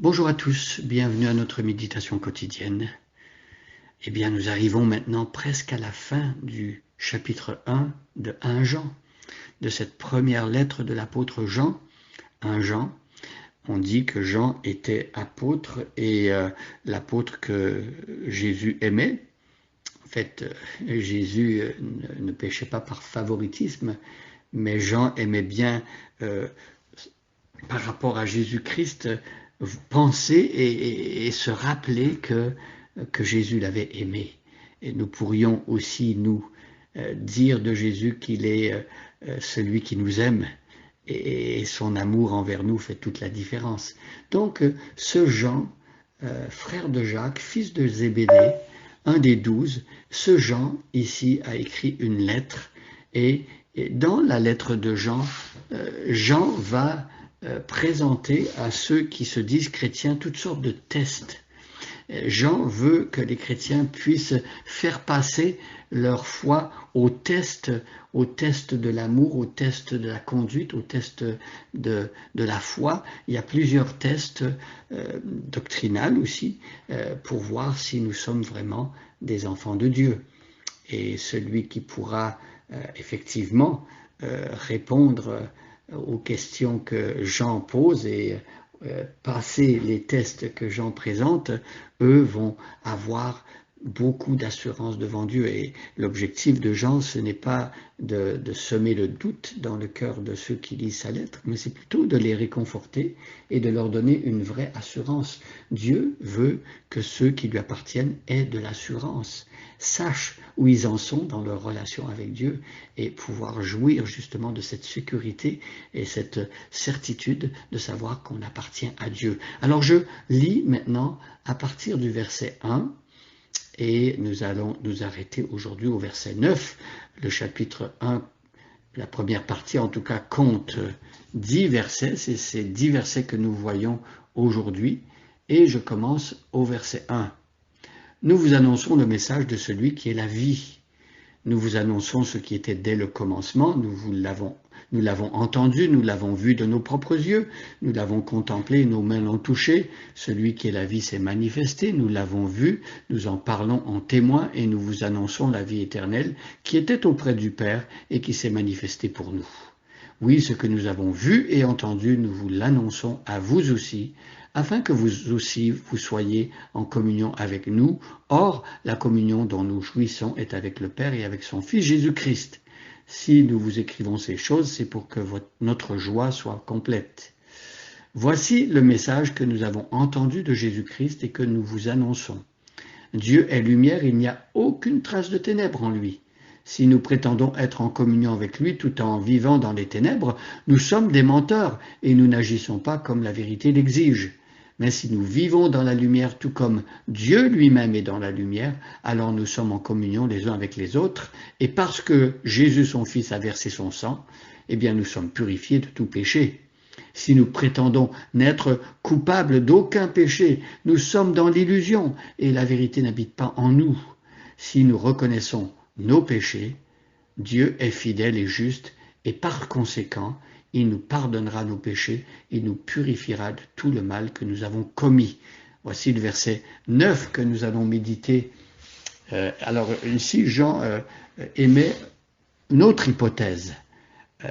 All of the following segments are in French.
Bonjour à tous, bienvenue à notre méditation quotidienne. Eh bien, nous arrivons maintenant presque à la fin du chapitre 1 de 1 Jean, de cette première lettre de l'apôtre Jean. 1 Jean, on dit que Jean était apôtre et l'apôtre que Jésus aimait. En fait, Jésus ne péchait pas par favoritisme, mais Jean aimait bien par rapport à Jésus-Christ, penser et se rappeler que Jésus l'avait aimé. Et nous pourrions aussi nous dire de Jésus qu'il est celui qui nous aime et son amour envers nous fait toute la différence. Donc ce Jean, frère de Jacques, fils de Zébédée, un des 12, ce Jean ici a écrit une lettre et dans la lettre de Jean, Jean va présenter à ceux qui se disent chrétiens toutes sortes de tests. Jean veut que les chrétiens puissent faire passer leur foi au test de l'amour, au test de la conduite, au test de la foi. Il y a plusieurs tests doctrinales aussi pour voir si nous sommes vraiment des enfants de Dieu. Et celui qui pourra effectivement répondre aux questions que Jean pose et passer les tests que Jean présente, eux vont avoir beaucoup d'assurance devant Dieu. Et l'objectif de Jean, ce n'est pas de semer le doute dans le cœur de ceux qui lisent sa lettre, mais c'est plutôt de les réconforter et de leur donner une vraie assurance. Dieu veut que ceux qui lui appartiennent aient de l'assurance, sachent où ils en sont dans leur relation avec Dieu et pouvoir jouir justement de cette sécurité et cette certitude de savoir qu'on appartient à Dieu. Alors je lis maintenant à partir du verset 1 et nous allons nous arrêter aujourd'hui au verset 9. Le chapitre 1, la première partie en tout cas, compte 10 versets. C'est ces 10 versets que nous voyons aujourd'hui. Et je commence au verset 1. Nous vous annonçons le message de celui qui est la vie. Nous vous annonçons ce qui était dès le commencement. Nous l'avons entendu, nous l'avons vu de nos propres yeux, nous l'avons contemplé, nos mains l'ont touché. Celui qui est la vie s'est manifesté, nous l'avons vu, nous en parlons en témoin et nous vous annonçons la vie éternelle qui était auprès du Père et qui s'est manifestée pour nous. Oui, ce que nous avons vu et entendu, nous vous l'annonçons à vous aussi, afin que vous aussi vous soyez en communion avec nous. Or, la communion dont nous jouissons est avec le Père et avec son Fils Jésus-Christ. Si nous vous écrivons ces choses, c'est pour que notre joie soit complète. Voici le message que nous avons entendu de Jésus-Christ et que nous vous annonçons. Dieu est lumière, il n'y a aucune trace de ténèbres en lui. Si nous prétendons être en communion avec lui tout en vivant dans les ténèbres, nous sommes des menteurs et nous n'agissons pas comme la vérité l'exige. Mais si nous vivons dans la lumière tout comme Dieu lui-même est dans la lumière, alors nous sommes en communion les uns avec les autres, et parce que Jésus son Fils a versé son sang, eh bien nous sommes purifiés de tout péché. Si nous prétendons n'être coupables d'aucun péché, nous sommes dans l'illusion et la vérité n'habite pas en nous. Si nous reconnaissons nos péchés, Dieu est fidèle et juste et par conséquent, il nous pardonnera nos péchés et nous purifiera de tout le mal que nous avons commis. Voici le verset 9 que nous allons méditer. Alors ici, Jean émet une autre hypothèse.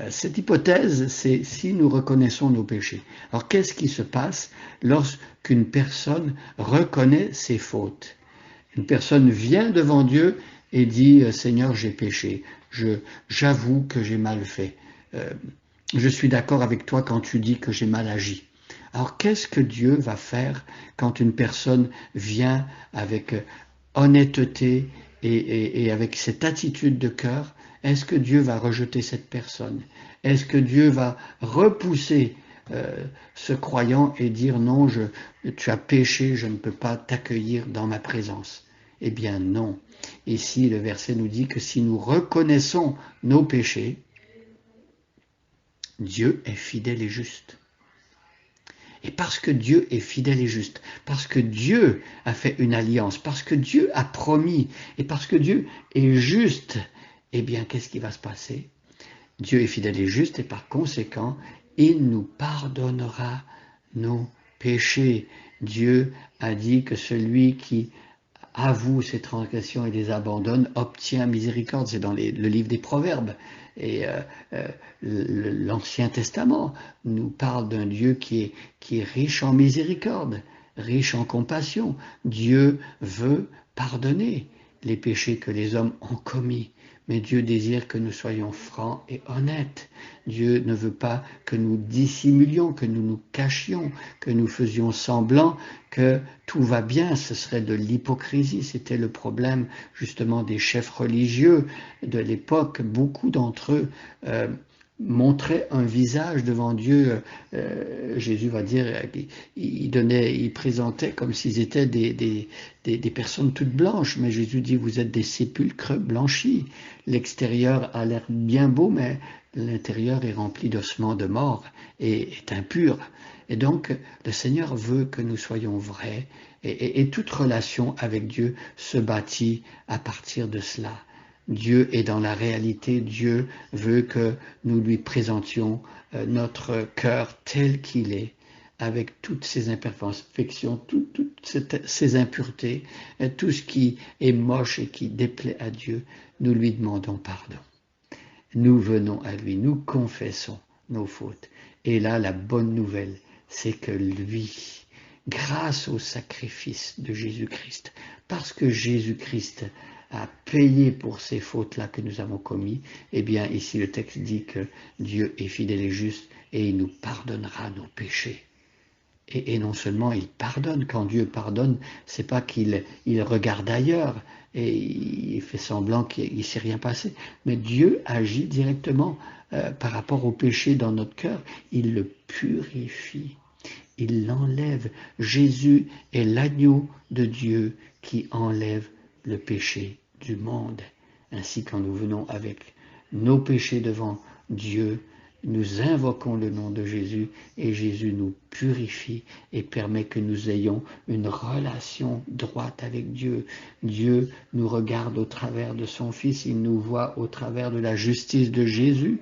Cette hypothèse, c'est si nous reconnaissons nos péchés. Alors qu'est-ce qui se passe lorsqu'une personne reconnaît ses fautes? Une personne vient devant Dieu et dit « Seigneur, j'ai péché, j'avoue que j'ai mal fait, je suis d'accord avec toi quand tu dis que j'ai mal agi ». Alors qu'est-ce que Dieu va faire quand une personne vient avec honnêteté et avec cette attitude de cœur? Est-ce que Dieu va rejeter cette personne? Est-ce que Dieu va repousser ce croyant et dire non, tu as péché, je ne peux pas t'accueillir dans ma présence? Eh bien non. Ici, le verset nous dit que si nous reconnaissons nos péchés, Dieu est fidèle et juste. Et parce que Dieu est fidèle et juste, parce que Dieu a fait une alliance, parce que Dieu a promis, et parce que Dieu est juste, eh bien, qu'est-ce qui va se passer? Dieu est fidèle et juste, et par conséquent, il nous pardonnera nos péché. Dieu a dit que celui qui avoue ses transgressions et les abandonne obtient miséricorde. C'est dans le livre des Proverbes. Et l'Ancien Testament nous parle d'un Dieu qui est riche en miséricorde, riche en compassion. Dieu veut pardonner les péchés que les hommes ont commis. Mais Dieu désire que nous soyons francs et honnêtes. Dieu ne veut pas que nous dissimulions, que nous nous cachions, que nous faisions semblant que tout va bien. Ce serait de l'hypocrisie. C'était le problème justement des chefs religieux de l'époque. Beaucoup d'entre eux montraient un visage devant Dieu. Jésus va dire, il présentait comme s'ils étaient des personnes toutes blanches, mais Jésus dit, vous êtes des sépulcres blanchis. L'extérieur a l'air bien beau, mais l'intérieur est rempli d'ossements de mort et est impur. Et donc, le Seigneur veut que nous soyons vrais, et toute relation avec Dieu se bâtit à partir de cela. Dieu est dans la réalité. Dieu veut que nous lui présentions notre cœur tel qu'il est, avec toutes ses imperfections, toutes ses impuretés, tout ce qui est moche et qui déplaît à Dieu. Nous lui demandons pardon. Nous venons à lui, nous confessons nos fautes. Et là, la bonne nouvelle, c'est que lui, grâce au sacrifice de Jésus-Christ, parce que Jésus-Christ a payé pour ces fautes-là que nous avons commis, eh bien ici le texte dit que Dieu est fidèle et juste et il nous pardonnera nos péchés. Et non seulement il pardonne, quand Dieu pardonne, c'est pas qu'il regarde ailleurs et il fait semblant qu'il ne s'est rien passé, mais Dieu agit directement par rapport au péché dans notre cœur, il le purifie, il l'enlève. Jésus est l'agneau de Dieu qui enlève le péché du monde. Ainsi, quand nous venons avec nos péchés devant Dieu, nous invoquons le nom de Jésus et Jésus nous purifie et permet que nous ayons une relation droite avec Dieu. Dieu nous regarde au travers de son Fils, il nous voit au travers de la justice de Jésus,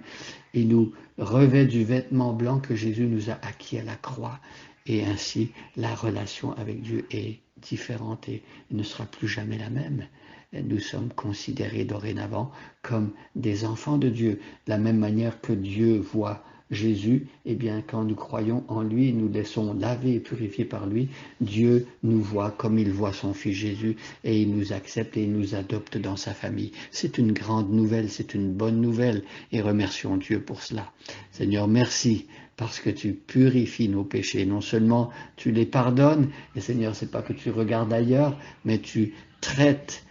il nous revêt du vêtement blanc que Jésus nous a acquis à la croix. Et ainsi, la relation avec Dieu est différente et ne sera plus jamais la même. Nous sommes considérés dorénavant comme des enfants de Dieu. De la même manière que Dieu voit Jésus, eh bien, quand nous croyons en lui, nous laissons laver et purifier par lui, Dieu nous voit comme il voit son Fils Jésus et il nous accepte et il nous adopte dans sa famille. C'est une grande nouvelle, c'est une bonne nouvelle et remercions Dieu pour cela. Seigneur, merci parce que tu purifies nos péchés. Non seulement tu les pardonnes, et Seigneur, c'est pas que tu regardes ailleurs, mais tu traites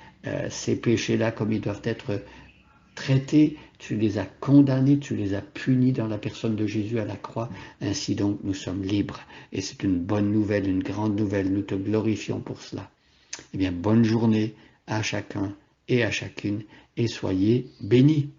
ces péchés-là comme ils doivent être traités, tu les as condamnés, tu les as punis dans la personne de Jésus à la croix. Ainsi donc, nous sommes libres. Et c'est une bonne nouvelle, une grande nouvelle. Nous te glorifions pour cela. Eh bien, bonne journée à chacun et à chacune, et soyez bénis.